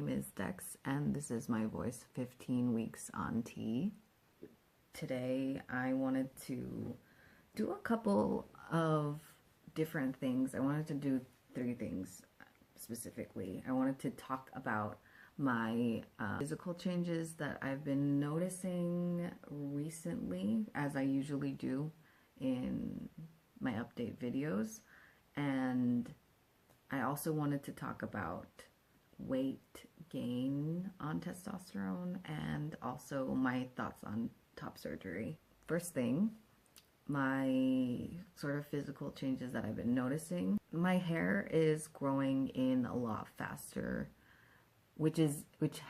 is Dex, and this is my voice 15 weeks on T. Today I wanted to do a couple of different things. I wanted to do 3 things specifically. I wanted to talk about my physical changes that I've been noticing recently, as I usually do in my update videos, and I also wanted to talk about weight gain on testosterone and also my thoughts on top surgery. First thing, my sort of physical changes that I've been noticing. My hair is growing in a lot faster, which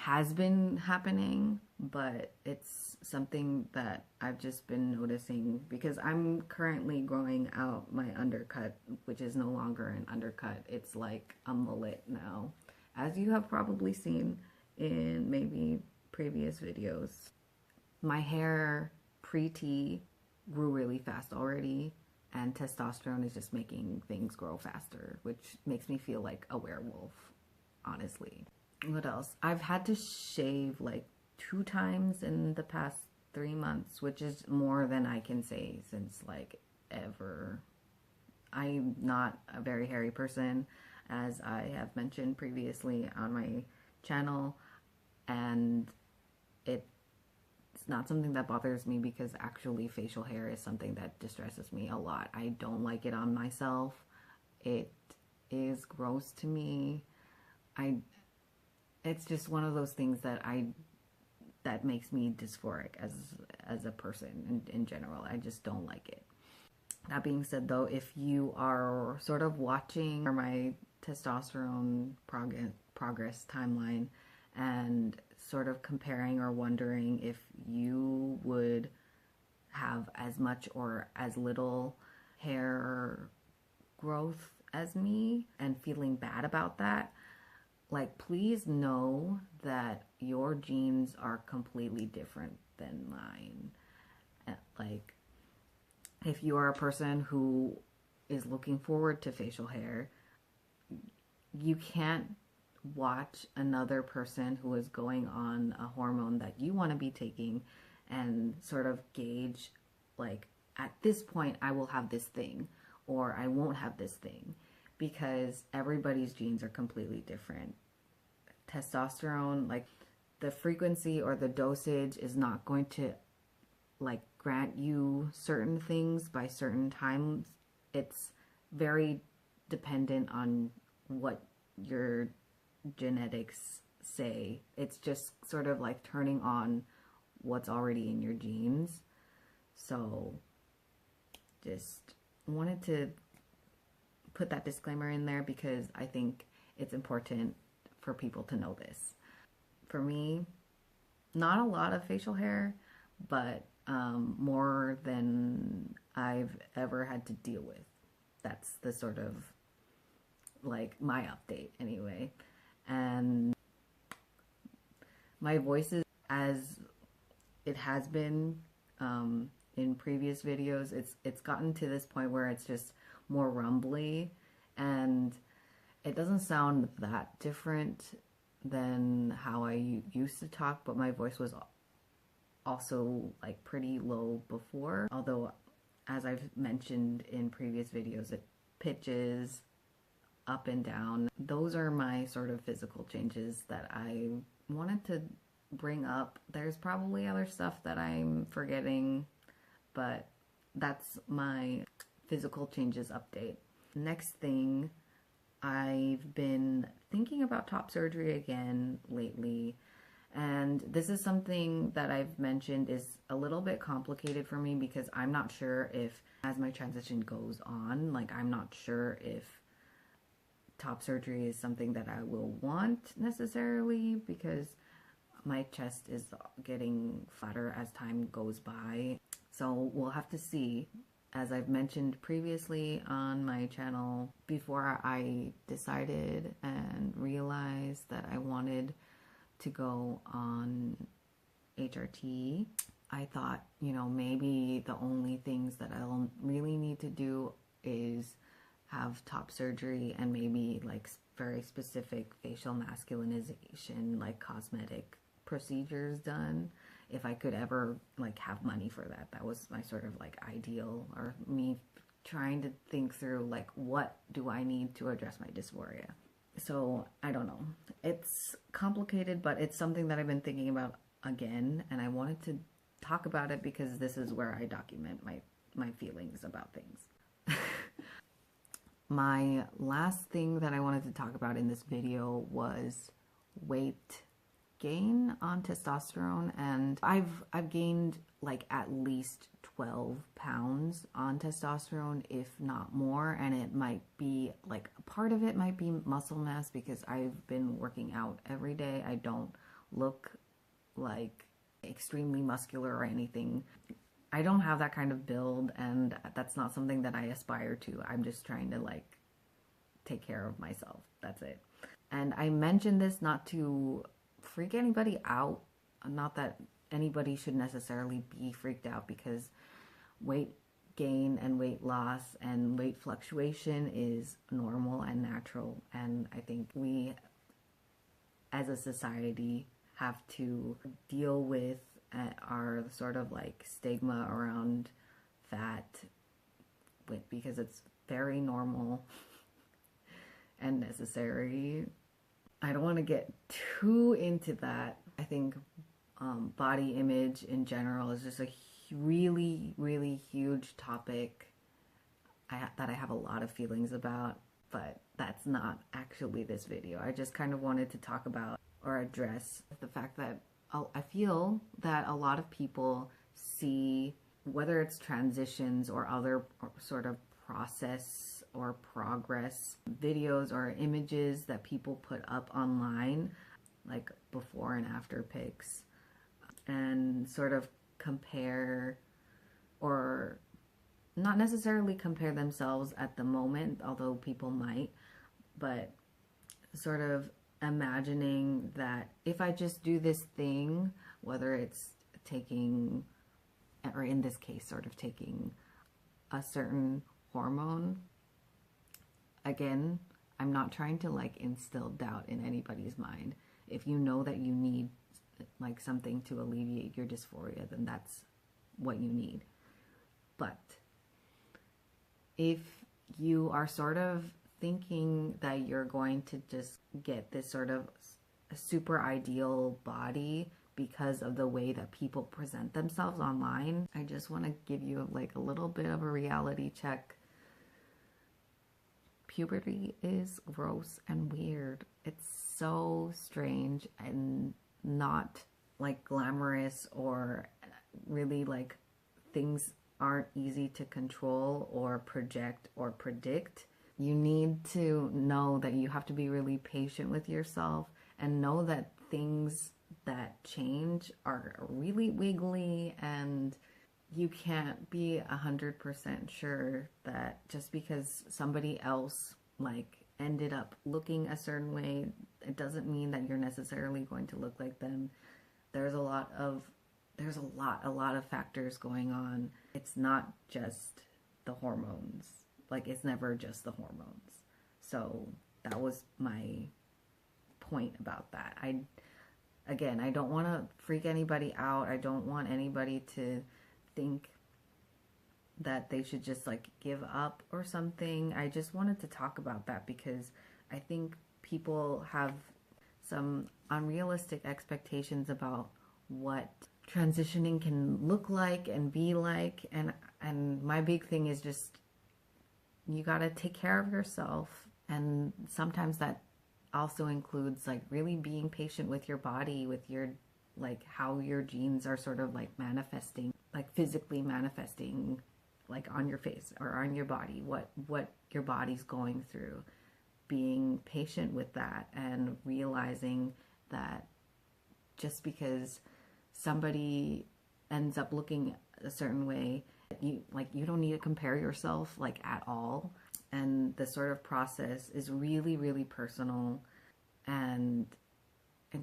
has been happening, but it's something that I've just been noticing because I'm currently growing out my undercut, which is no longer an undercut. It's like a mullet now, as you have probably seen in maybe previous videos. My hair pre-T grew really fast already, and testosterone is just making things grow faster, which makes me feel like a werewolf, honestly. What else? I've had to shave like 2 times in the past 3 months, which is more than I can say since like ever. I'm not a very hairy person, as I have mentioned previously on my channel, and it's not something that bothers me because actually facial hair is something that distresses me a lot. I don't like it on myself. It is gross to me. It's just one of those things that makes me dysphoric as a person in general. I just don't like it. That being said, though, if you are sort of watching my testosterone progress timeline and sort of comparing or wondering if you would have as much or as little hair growth as me and feeling bad about that, like, please know that your genes are completely different than mine. Like, if you are a person who is looking forward to facial hair, you can't watch another person who is going on a hormone that you want to be taking and sort of gauge, like, at this point I will have this thing or I won't have this thing, because everybody's genes are completely different. Testosterone, like, the frequency or the dosage is not going to like grant you certain things by certain times. It's very dependent on what your genetics say. It's just sort of like turning on what's already in your genes. So just wanted to put that disclaimer in there because I think it's important for people to know this. For me, not a lot of facial hair, but more than I've ever had to deal with. That's the sort of like my update anyway. And my voice is, as it has been in previous videos, it's gotten to this point where it's just more rumbly, and it doesn't sound that different than how I used to talk, but my voice was also like pretty low before. Although, as I've mentioned in previous videos, it pitches up and down. Those are my sort of physical changes that I wanted to bring up. There's probably other stuff that I'm forgetting, but that's my physical changes update. Next thing, I've been thinking about top surgery again lately, and this is something that I've mentioned is a little bit complicated for me because I'm not sure if, as my transition goes on, like, I'm not sure if top surgery is something that I will want necessarily, because my chest is getting fatter as time goes by. So we'll have to see. As I've mentioned previously on my channel, before I decided and realized that I wanted to go on HRT, I thought, you know, maybe the only things that I'll really need to do is have top surgery and maybe like very specific facial masculinization, like cosmetic procedures done. If I could ever like have money for that, that was my sort of like ideal, or me trying to think through like, what do I need to address my dysphoria? So I don't know. It's complicated, but it's something that I've been thinking about again, and I wanted to talk about it because this is where I document my feelings about things. My last thing that I wanted to talk about in this video was weight gain on testosterone, and I've gained like at least 12 pounds on testosterone, if not more, and it might be like a part of it might be muscle mass because I've been working out every day. I don't look like extremely muscular or anything. I don't have that kind of build, and that's not something that I aspire to. I'm just trying to like take care of myself. That's it. And I mentioned this not to freak anybody out. Not that anybody should necessarily be freaked out, because weight gain and weight loss and weight fluctuation is normal and natural. And I think we as a society have to deal with our sort of like stigma around fat, because it's very normal and necessary. I don't want to get too into that. I think body image in general is just a really, really huge topic that I have a lot of feelings about, but that's not actually this video. I just kind of wanted to talk about or address the fact that I feel that a lot of people see, whether it's transitions or other sort of process or progress videos or images that people put up online, like before and after pics, and sort of compare, or not necessarily compare themselves at the moment, although people might, but sort of imagining that if I just do this thing, whether it's taking, or in this case, sort of taking a certain hormone. Again, I'm not trying to like instill doubt in anybody's mind. If you know that you need like something to alleviate your dysphoria, then that's what you need. But if you are sort of thinking that you're going to just get this sort of super ideal body because of the way that people present themselves online, I just want to give you like a little bit of a reality check. Puberty is gross and weird. It's so strange and not like glamorous, or really like things aren't easy to control or project or predict. You need to know that you have to be really patient with yourself and know that things that change are really wiggly, and you can't be 100% sure that just because somebody else like ended up looking a certain way, it doesn't mean that you're necessarily going to look like them. There's a lot of factors going on. It's not just the hormones. Like, it's never just the hormones. So that was my point about that. Again, I don't want to freak anybody out. I don't want anybody to think that they should just like give up or something. I just wanted to talk about that because I think people have some unrealistic expectations about what transitioning can look like and be like, and my big thing is just, you gotta take care of yourself, and sometimes that also includes like really being patient with your body, with your like how your genes are sort of like manifesting, like physically manifesting, like on your face or on your body, what your body's going through. Being patient with that and realizing that just because somebody ends up looking a certain way, you don't need to compare yourself like at all. And the sort of process is really, really personal, and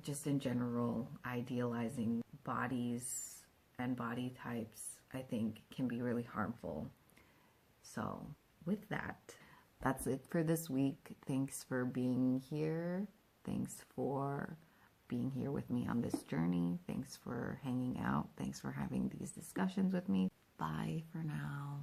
just in general, idealizing bodies and body types, I think, can be really harmful. So with that, that's it for this week. Thanks for being here. Thanks for being here with me on this journey. Thanks for hanging out. Thanks for having these discussions with me. Bye for now.